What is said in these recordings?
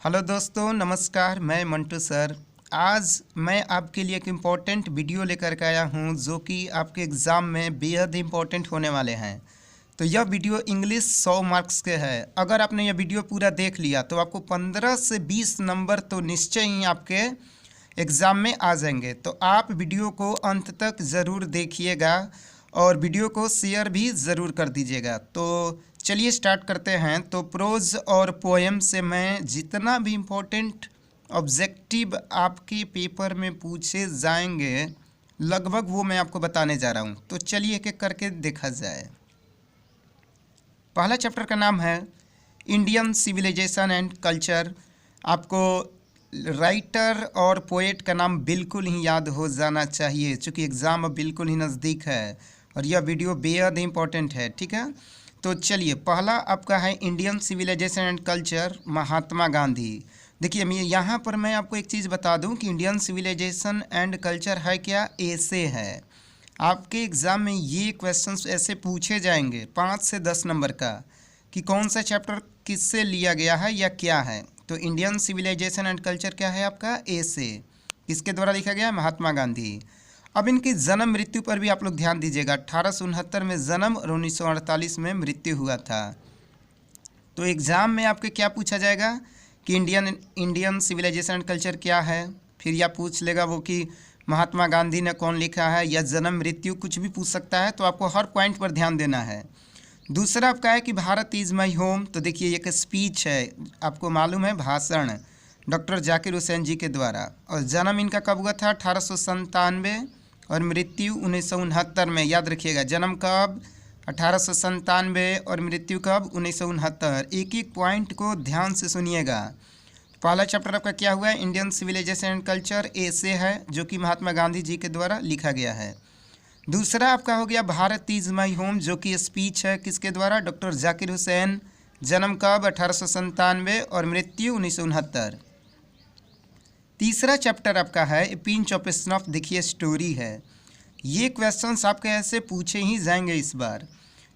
Hello दोस्तों, नमस्कार। मैं मंटू सर। आज मैं आपके लिए एक इम्पॉर्टेंट वीडियो लेकर के आया हूं जो कि आपके एग्ज़ाम में बेहद इम्पॉर्टेंट होने वाले हैं। तो यह वीडियो इंग्लिश 100 मार्क्स के है। अगर आपने यह वीडियो पूरा देख लिया तो आपको 15 से 20 नंबर तो निश्चय ही आपके एग्ज़ाम में आ जाएंगे। तो आप वीडियो को अंत तक ज़रूर देखिएगा और वीडियो को शेयर भी ज़रूर कर दीजिएगा। तो चलिए स्टार्ट करते हैं। तो प्रोज और पोएम से मैं जितना भी इम्पोर्टेंट ऑब्जेक्टिव आपके पेपर में पूछे जाएंगे लगभग वो मैं आपको बताने जा रहा हूँ। तो चलिए एक एक करके देखा जाए। पहला चैप्टर का नाम है इंडियन सिविलाइजेशन एंड कल्चर। आपको राइटर और पोएट का नाम बिल्कुल ही याद हो जाना चाहिए क्योंकि एग्ज़ाम अब बिल्कुल ही नज़दीक है और यह वीडियो बेहद इम्पोर्टेंट है। ठीक है, तो चलिए पहला आपका है Indian civilisation and culture, Mahatma Gandhi. देखिए यहाँ पर मैं आपको एक चीज़ बता दूं कि इंडियन सिविलाइजेशन एंड कल्चर है क्या, ऐसे है। आपके एग्ज़ाम में ये क्वेश्चंस ऐसे पूछे जाएंगे 5 से 10 नंबर का कि कौन सा चैप्टर किससे लिया गया है या क्या है। तो इंडियन सिविलाइजेशन एंड कल्चर क्या है आपका, ऐसे किसके द्वारा लिखा गया है, महात्मा गांधी। अब इनकी जन्म मृत्यु पर भी आप लोग ध्यान दीजिएगा। 1869 में जन्म और 1948 में मृत्यु हुआ था। तो एग्ज़ाम में आपके क्या पूछा जाएगा कि इंडियन सिविलाइजेशन एंड कल्चर क्या है, फिर या पूछ लेगा वो कि महात्मा गांधी ने कौन लिखा है, या जन्म मृत्यु, कुछ भी पूछ सकता है। तो आपको हर पॉइंट पर ध्यान देना है। दूसरा आपका है कि भारत इज़ माई होम। तो देखिए एक स्पीच है, आपको मालूम है, भाषण डॉक्टर जाकिर हुसैन जी के द्वारा। और जन्म इनका कब हुआ था, 1897 और मृत्यु 1969 में। याद रखिएगा जन्म कब, 1897 और मृत्यु कब, 1969। एक एक पॉइंट को ध्यान से सुनिएगा। पहला चैप्टर आपका क्या हुआ है, इंडियन सिविलाइजेशन एंड कल्चर, ऐसे है जो कि महात्मा गांधी जी के द्वारा लिखा गया है। दूसरा आपका हो गया भारत इज़ माई होम, जो कि स्पीच है किसके द्वारा, डॉक्टर जाकिर हुसैन। जन्म कब, 1897 और मृत्यु 1969। तीसरा चैप्टर आपका है ए पिंच ऑफ स्नफ। देखिए स्टोरी है, ये क्वेश्चंस आपके ऐसे पूछे ही जाएंगे इस बार।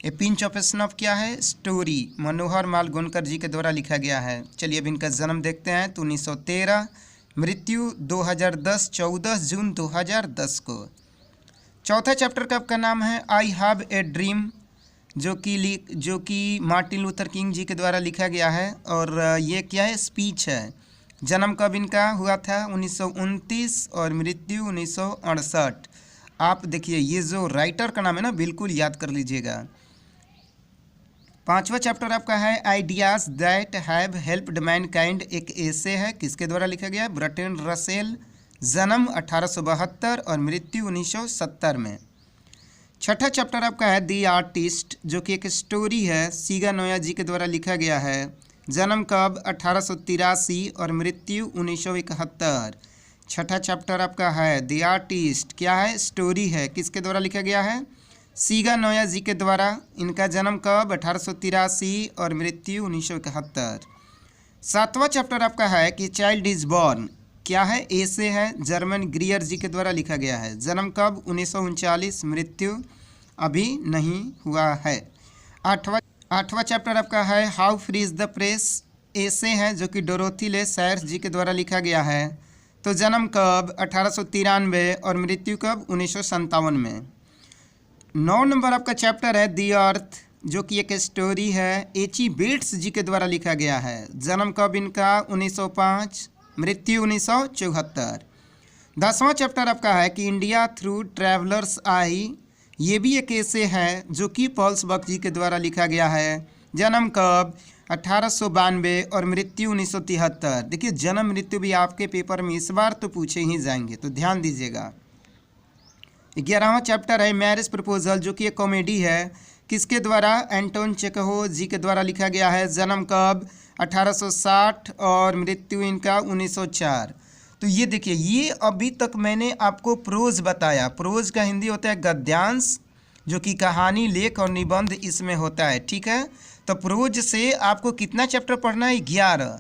ए पिंच ऑफ स्नफ क्या है, स्टोरी मनोहर माल गोनकर जी के द्वारा लिखा गया है। चलिए अब इनका जन्म देखते हैं। तो 1913, मृत्यु 2010, 14 जून 2010 को। चौथा चैप्टर का आपका नाम है आई हैव ए ड्रीम, जो कि मार्टिन लूथर किंग जी के द्वारा लिखा गया है। और ये क्या है, स्पीच है। जन्म कब इनका हुआ था, 1929 और मृत्यु 1968। आप देखिए ये जो राइटर का नाम है ना, बिल्कुल याद कर लीजिएगा। पांचवा चैप्टर आपका है ideas that have helped Mankind. एक ऐसे है, किसके द्वारा लिखा गया है, बर्ट्रैंड रसेल। जन्म 1872 और मृत्यु 1970 में। छठा चैप्टर आपका है दी आर्टिस्ट, जो कि एक स्टोरी है, सीगा नोया जी के द्वारा लिखा गया है। जन्म कब, 1883 और मृत्यु 1971। छठा चैप्टर आपका है द आर्टिस्ट, क्या है, स्टोरी है, किसके द्वारा लिखा गया है, सीगा नोया जी के द्वारा। इनका जन्म कब, 1883 और मृत्यु 1971। सातवां चैप्टर आपका है कि चाइल्ड इज बॉर्न, क्या है, ऐसे है, जर्मन ग्रियर जी के द्वारा लिखा गया है। जन्म कब, 1939, मृत्यु अभी नहीं हुआ है। आठवां चैप्टर आपका है how free is the press, ऐसे हैं जो कि डोरोथी ले सायर्स जी के द्वारा लिखा गया है। तो जन्म कब, 1893 और मृत्यु कब, 1957 में। 9 नंबर आपका चैप्टर है दी अर्थ, जो कि एक स्टोरी है, एची बेट्स जी के द्वारा लिखा गया है। जन्म कब इनका, 1905, मृत्यु 1974। 10वां चैप्टर आपका है कि इंडिया थ्रू ट्रैवलर्स आई। ये भी एक ऐसे है जो कि पॉल्स बक जी के द्वारा लिखा गया है। जन्म कब, 1892 और मृत्यु 1973। देखिए जन्म मृत्यु भी आपके पेपर में इस बार तो पूछे ही जाएंगे, तो ध्यान दीजिएगा। 11वां चैप्टर है मैरिज प्रपोजल, जो कि एक कॉमेडी है, किसके द्वारा, एंटोन चेखोव जी के द्वारा लिखा गया है। जन्म कब, 1860 और मृत्यु इनका 1904। तो ये देखिए, ये अभी तक मैंने आपको प्रोज बताया। प्रोज का हिंदी होता है गद्यांश, जो कि कहानी, लेख और निबंध इसमें होता है। ठीक है, तो प्रोज से आपको कितना चैप्टर पढ़ना है, 11।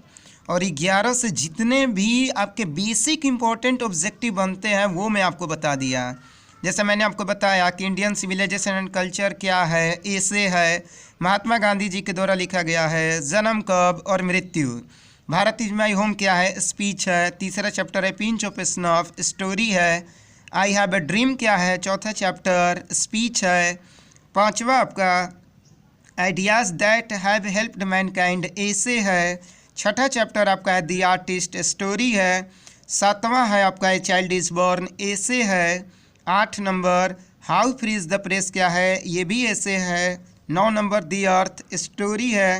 और 11 से जितने भी आपके बेसिक इम्पोर्टेंट ऑब्जेक्टिव बनते हैं वो मैं आपको बता दिया। जैसे मैंने आपको बताया कि इंडियन सिविलाइजेशन एंड कल्चर क्या है, ऐसे है, महात्मा गांधी जी के द्वारा लिखा गया है, जन्म कब और मृत्यु। भारत इज माई होम क्या है? स्पीच है। तीसरा चैप्टर है पिंच ऑफ स्नफ, स्टोरी है। आई हैव ए ड्रीम क्या है? चौथा चैप्टर स्पीच है। पांचवा आपका ideas that have helped mankind, essay है। छठा चैप्टर आपका है द आर्टिस्ट, स्टोरी है। सातवां है आपका ए चाइल्ड इज बॉर्न, एसे है। 8 number how free is the press क्या है? ये भी एसे है। 9 नंबर द अर्थ, स्टोरी है।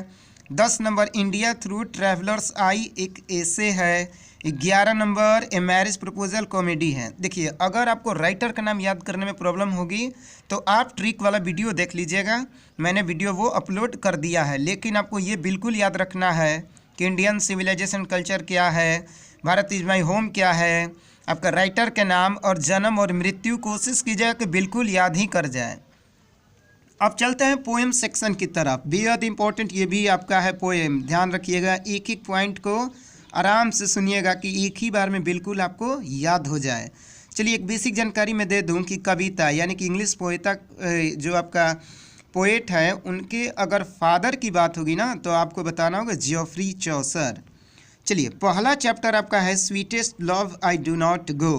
10 नंबर इंडिया थ्रू ट्रैवलर्स आई, एक एसे है। 11 number a marriage proposal, comedy है। देखिए, अगर आपको राइटर का नाम याद करने में प्रॉब्लम होगी तो आप ट्रिक वाला वीडियो देख लीजिएगा, मैंने वीडियो वो अपलोड कर दिया है। लेकिन आपको ये बिल्कुल याद रखना है कि इंडियन सिविलाइजेशन कल्चर क्या है, भारत इज माई होम क्या है, आपका राइटर के नाम और जन्म और मृत्यु कोशिश कीजिएगा कि बिल्कुल याद ही कर जाए। अब चलते हैं पोएम सेक्शन की तरफ। बेहद इंपॉर्टेंट ये भी आपका है पोएम, ध्यान रखिएगा, एक एक पॉइंट को आराम से सुनिएगा कि एक ही बार में बिल्कुल आपको याद हो जाए। चलिए एक बेसिक जानकारी मैं दे दूं कि कविता यानी कि इंग्लिश पोएता जो आपका पोएट है उनके अगर फादर की बात होगी ना तो आपको बताना होगा जियोफ्री चौसर। चलिए पहला चैप्टर आपका है sweetest love I do not go.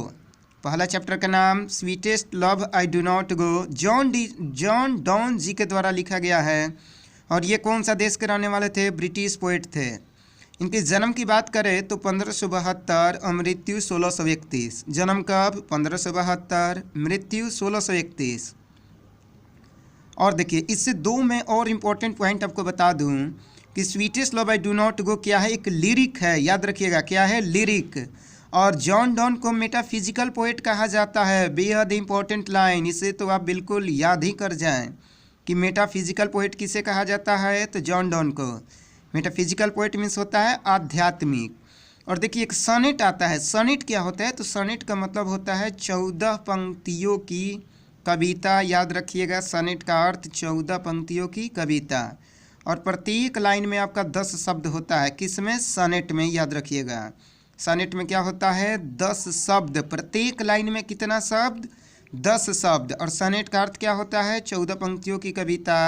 पहला चैप्टर का नाम sweetest love I do not go John Donne ji के द्वारा लिखा गया है। और ये कौन सा देश के रहने वाले थे? ब्रिटिश पोएट थे। इनके जन्म की बात करें तो 1572 और मृत्यु 1631। जन्म कब? 1572, मृत्यु 1631। और देखिए इससे दो मैं और इम्पोर्टेंट पॉइंट आपको बता दूं कि sweetest love I do not गो क्या है? एक लिरिक है, याद रखिएगा क्या है? लिरिक। और जॉन डॉन को मेटाफिजिकल पोएट कहा जाता है, बेहद इंपॉर्टेंट लाइन, इसे तो आप बिल्कुल याद ही कर जाएं कि मेटाफिजिकल पोएट किसे कहा जाता है? तो जॉन डॉन को। मेटाफिजिकल पोएट मीन्स होता है आध्यात्मिक। और देखिए एक सनेट आता है, सनेट क्या होता है? तो सनेट का मतलब होता है 14 पंक्तियों की कविता, याद रखिएगा, सनेट का अर्थ 14 पंक्तियों की कविता। और प्रत्येक लाइन में आपका 10 शब्द होता है, किसमें? सनेट में, याद रखिएगा। सनेट में क्या होता है? 10 शब्द। प्रत्येक लाइन में कितना शब्द? 10 शब्द। और सनेट का अर्थ क्या होता है? 14 पंक्तियों की कविता।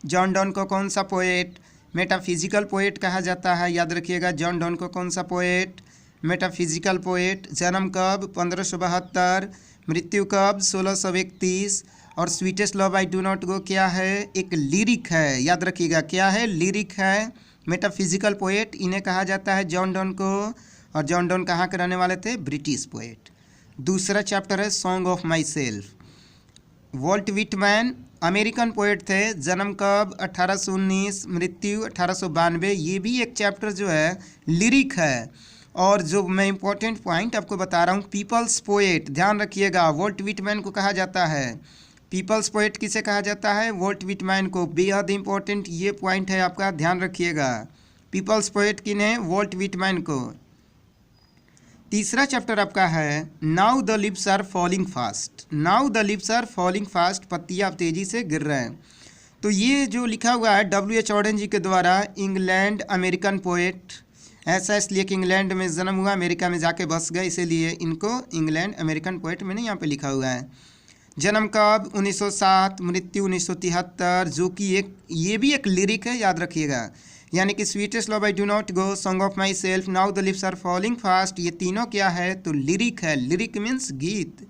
जॉन डॉन को कौन सा पोएट? मेटाफिजिकल पोएट कहा जाता है, याद रखिएगा। जॉन डॉन को कौन सा पोएट? Metaphysical poet. जन्म कब? 1572, मृत्यु कब? 1631। और sweetest love I do not गो क्या है? एक लिरिक है, याद रखिएगा क्या है? लिरिक है। मेटाफिजिकल पोएट इन्हें कहा जाता है जॉन डॉन को। और जॉन डॉन कहाँ के रहने वाले थे? British poet. दूसरा चैप्टर है song of my self. Walt Whitman American poet थे। जन्म कब? 1819, मृत्यु 1892। ये भी एक चैप्टर जो है लिरिक है। और जो मैं इंपॉर्टेंट पॉइंट आपको बता रहा हूँ, पीपल्स पोएट, ध्यान रखिएगा, वॉल्ट विटमैन को कहा जाता है। पीपल्स पोएट किसे कहा जाता है? वॉल्ट विटमैन को। बेहद इंपॉर्टेंट ये पॉइंट है आपका, ध्यान रखिएगा। पीपल्स पोएट किन्हें? वॉल्ट विटमैन को। तीसरा चैप्टर आपका है now the leaves are falling fast. Now the leaves are falling fast, पत्तियाँ अब तेजी से गिर रहे हैं। तो ये जो लिखा हुआ है W.H. ऑडेन जी के द्वारा, इंग्लैंड अमेरिकन पोएट। ऐसा इसलिए कि इंग्लैंड में जन्म हुआ, अमेरिका में जाके बस गए, इसीलिए इनको इंग्लैंड अमेरिकन पोएट मैंने यहाँ पे लिखा हुआ है। जन्म कब? 1907, मृत्यु 1973, जो कि ये भी एक लिरिक है, याद रखिएगा। यानी कि sweetest love I do not go, song of myself, now the leaves are falling fast, ये तीनों क्या है? तो लिरिक है। लिरिक मीन्स गीत।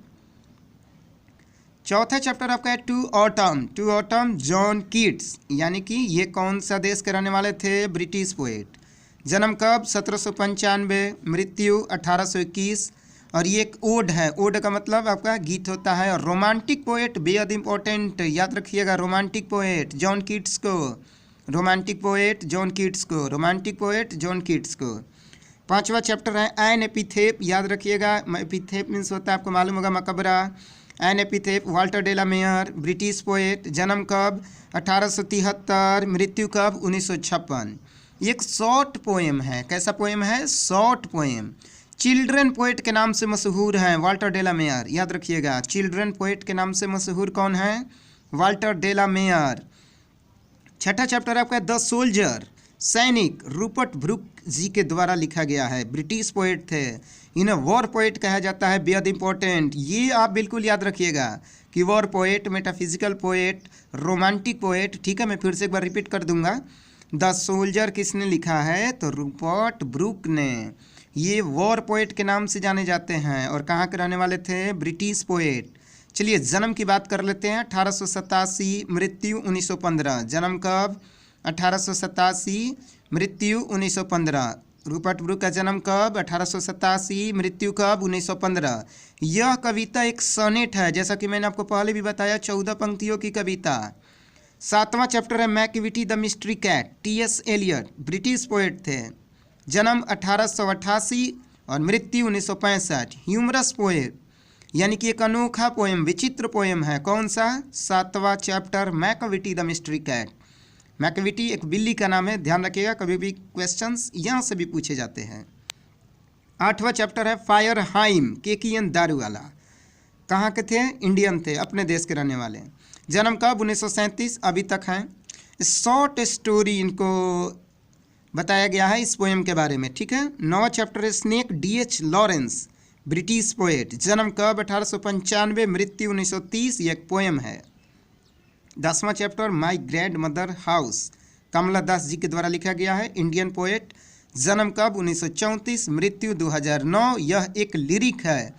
चौथा चैप्टर आपका है to autumn. To autumn John Keats, यानी कि ये कौन सा देश के रहने वाले थे? British poet. जन्म कब? 1795, मृत्यु 1821। और ये एक ओड है। ओड का मतलब आपका गीत होता है। और रोमांटिक पोएट, बेहद इंपॉर्टेंट, याद रखिएगा, रोमांटिक पोएट जॉन कीट्स को। रोमांटिक पोएट जॉन कीट्स को। रोमांटिक पोएट जॉन कीट्स को। पांचवा चैप्टर है एन एपिथेप, याद रखिएगा। एपिथेप मीन्स होता है, आपको मालूम होगा, मकबरा। An epitaph, Walter de la Mare, British poet. जन्म कब? 1873, मृत्यु कब? 1956। एक शॉर्ट पोएम है। कैसा पोएम है? Short poem. चिल्ड्रन पोएट के नाम से मशहूर हैं वाल्टर डे ला मेयर, याद रखिएगा। चिल्ड्रन पोएट के नाम से मशहूर कौन है? Walter de la Mare. छठा चैप्टर आपका द सोल्जर, सैनिक, रूपर्ट ब्रुक जी के द्वारा लिखा गया है। ब्रिटिश पोएट थे, इन्हें वॉर पोएट कहा जाता है। बेहद इंपॉर्टेंट, ये आप बिल्कुल याद रखिएगा कि war poet, metaphysical poet, romantic poet. ठीक है, मैं फिर से एक बार रिपीट कर दूंगा। द सोल्जर किसने लिखा है? तो रूपर्ट ब्रूक ने। ये वॉर पोएट के नाम से जाने जाते हैं और कहाँ के रहने वाले थे? British poet. चलिए जन्म की बात कर लेते हैं। 1887, मृत्यु 1915। जन्म कब? 1887, मृत्यु 1915। रूपर्ट ब्रूक का जन्म कब? 1887, मृत्यु कब? 1915। यह कविता एक सोनेट है, जैसा कि मैंने आपको पहले भी बताया, 14 पंक्तियों की कविता। 7वां चैप्टर है Macavity the mystery cat. T S. Eliot British poet थे। जन्म 1888 और मृत्यु 1965। ह्यूमरस पोएट, यानी कि एक अनोखा पोएम, विचित्र पोएम है। कौन सा? 7वां chapter Macavity the mystery cat. Macavity एक बिल्ली का नाम है, ध्यान रखिएगा, कभी भी क्वेश्चंस यहाँ से भी पूछे जाते हैं। 8वां चैप्टर है फायर हाइम, केकियन दारू वाला। कहाँ के थे? इंडियन थे, अपने देश के रहने वाले। जन्म कब? 1937, अभी तक हैं। शॉर्ट स्टोरी इनको बताया गया है इस पोएम के बारे में, ठीक है। 9वां चैप्टर है snake, D.H. Lawrence, British poet. जन्म कब? 1895, मृत्यु 1930। ये एक पोएम है। 10वां chapter my grandmother house, Kamala Das ji के द्वारा लिखा गया है, इंडियन पोएट। जन्म कब? 1934, मृत्यु 2009। यह एक लिरिक है।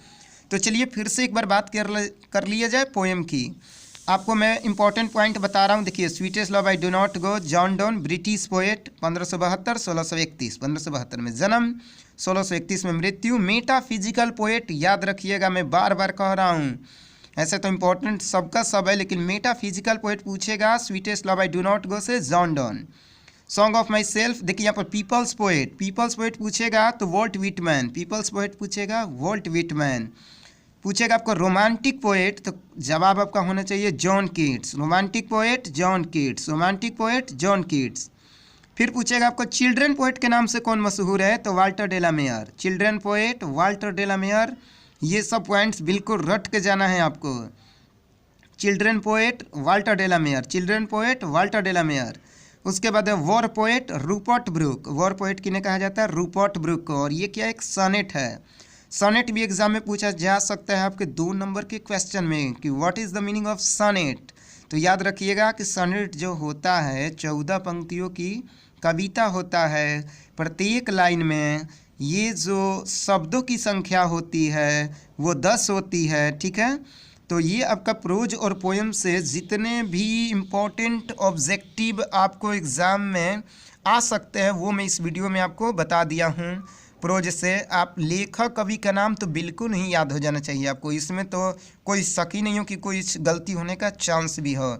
तो चलिए फिर से एक बार बात कर लिया जाए पोएम की। आपको मैं इंपॉर्टेंट पॉइंट बता रहा हूँ। देखिए, sweetest love I do not go, John don, British poet, 1572, 1631। 1572 में जन्म, 1631 में मृत्यु। मेटाफिजिकल पोएट, याद रखिएगा, मैं बार बार कह रहा हूँ, ऐसे तो इंपॉर्टेंट सबका सब है, लेकिन मेटाफिजिकल पोएट पूछेगा sweetest love I do not go से John Donne. Song of myself, देखिए यहाँ पर पीपल्स पोएट पूछेगा तो वॉल्ट विटमैन। पीपल्स पोएट पूछेगा वॉल्ट विटमैन। पूछेगा आपको रोमांटिक पोएट, तो जवाब आपका होना चाहिए John Keats. Romantic poet John Keats, romantic poet John Keats. फिर पूछेगा आपको चिल्ड्रन पोएट के नाम से कौन मशहूर है? तो Walter de la Mare. Children poet Walter de la Mare. ये सब पॉइंट्स बिल्कुल रट के जाना है आपको। Children poet Walter de la Mare, children poet Walter de la Mare. उसके बाद है war poet Rupert Brooke. War poet किन्हें कहा जाता है? रूपर्ट ब्रूक को। और ये क्या? एक सोनेट है। सोनेट भी एग्जाम में पूछा जा सकता है आपके 2 नंबर के क्वेश्चन में कि what is the meaning of sonnet. तो याद रखिएगा कि सोनेट जो होता है 14 पंक्तियों की कविता होता है। प्रत्येक लाइन में ये जो शब्दों की संख्या होती है वो 10 होती है, ठीक है। तो ये आपका प्रोज और पोएम से जितने भी इम्पोर्टेंट ऑब्जेक्टिव आपको एग्ज़ाम में आ सकते हैं वो मैं इस वीडियो में आपको बता दिया हूँ। प्रोज से आप लेखक कवि का नाम तो बिल्कुल नहीं याद हो जाना चाहिए आपको, इसमें तो कोई शक ही नहीं हो कि कोई गलती होने का चांस भी हो।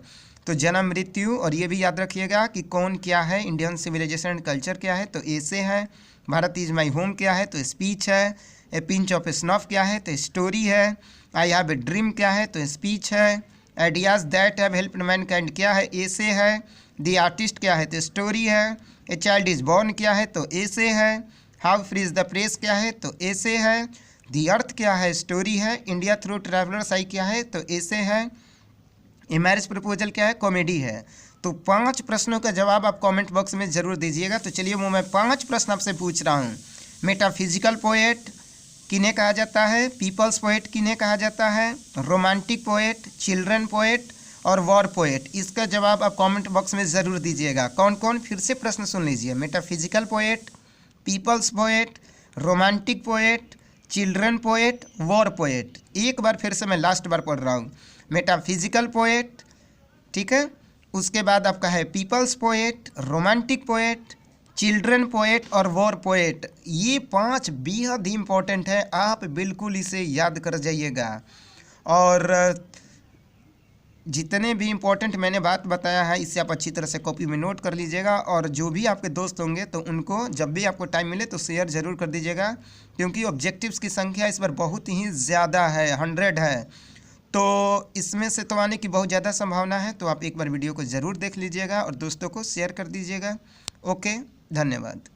तो जन्म, मृत्यु, और ये भी याद रखिएगा कि कौन क्या है, इंडियन सिविलाइजेशन एंड कल्चर क्या है, तो ऐसे है। भारत इज़ माई होम क्या है, तो स्पीच है। ए पिंच ऑफ स्नफ क्या है, तो स्टोरी है। आई हैव ए ड्रीम क्या है, तो स्पीच है। Ideas that have helped Mankind क्या है, ऐसे है। द आर्टिस्ट क्या है, तो स्टोरी है। ए चाइल्ड इज़ बॉर्न क्या है, तो ऐसे है। How free is the press क्या है, तो ऐसे है। द अर्थ क्या है, स्टोरी है। इंडिया थ्रू ट्रैवलर्स आई क्या है, तो ऐसे है। ए मैरिज प्रपोजल क्या है, कॉमेडी है। तो 5 प्रश्नों का जवाब आप कमेंट बॉक्स में ज़रूर दीजिएगा। तो चलिए वो मैं 5 प्रश्न आपसे पूछ रहा हूँ। मेटाफिजिकल पोएट किन्हें कहा जाता है? पीपल्स पोएट किन्हें कहा जाता है? रोमांटिक पोएट, चिल्ड्रन पोएट और वॉर पोएट। इसका जवाब आप कमेंट बॉक्स में ज़रूर दीजिएगा। कौन कौन? फिर से प्रश्न सुन लीजिए। Metaphysical poet, people's poet, romantic poet, children poet, war poet. एक बार फिर से मैं लास्ट बार पढ़ रहा हूँ। मेटाफिजिकल पोएट, ठीक है, उसके बाद आपका है people's poet, romantic poet, children poet और वॉर पोएट। ये 5 बेहद ही इम्पोर्टेंट है, आप बिल्कुल इसे याद कर जाइएगा। और जितने भी इम्पोर्टेंट मैंने बात बताया है इससे आप अच्छी तरह से कॉपी में नोट कर लीजिएगा। और जो भी आपके दोस्त होंगे तो उनको जब भी आपको टाइम मिले तो शेयर ज़रूर कर दीजिएगा, क्योंकि ऑब्जेक्टिव्स की संख्या इस बार बहुत ही ज़्यादा है, 100 है। तो इसमें से तो आने की बहुत ज़्यादा संभावना है। तो आप एक बार वीडियो को ज़रूर देख लीजिएगा और दोस्तों को शेयर कर दीजिएगा। ओके, धन्यवाद।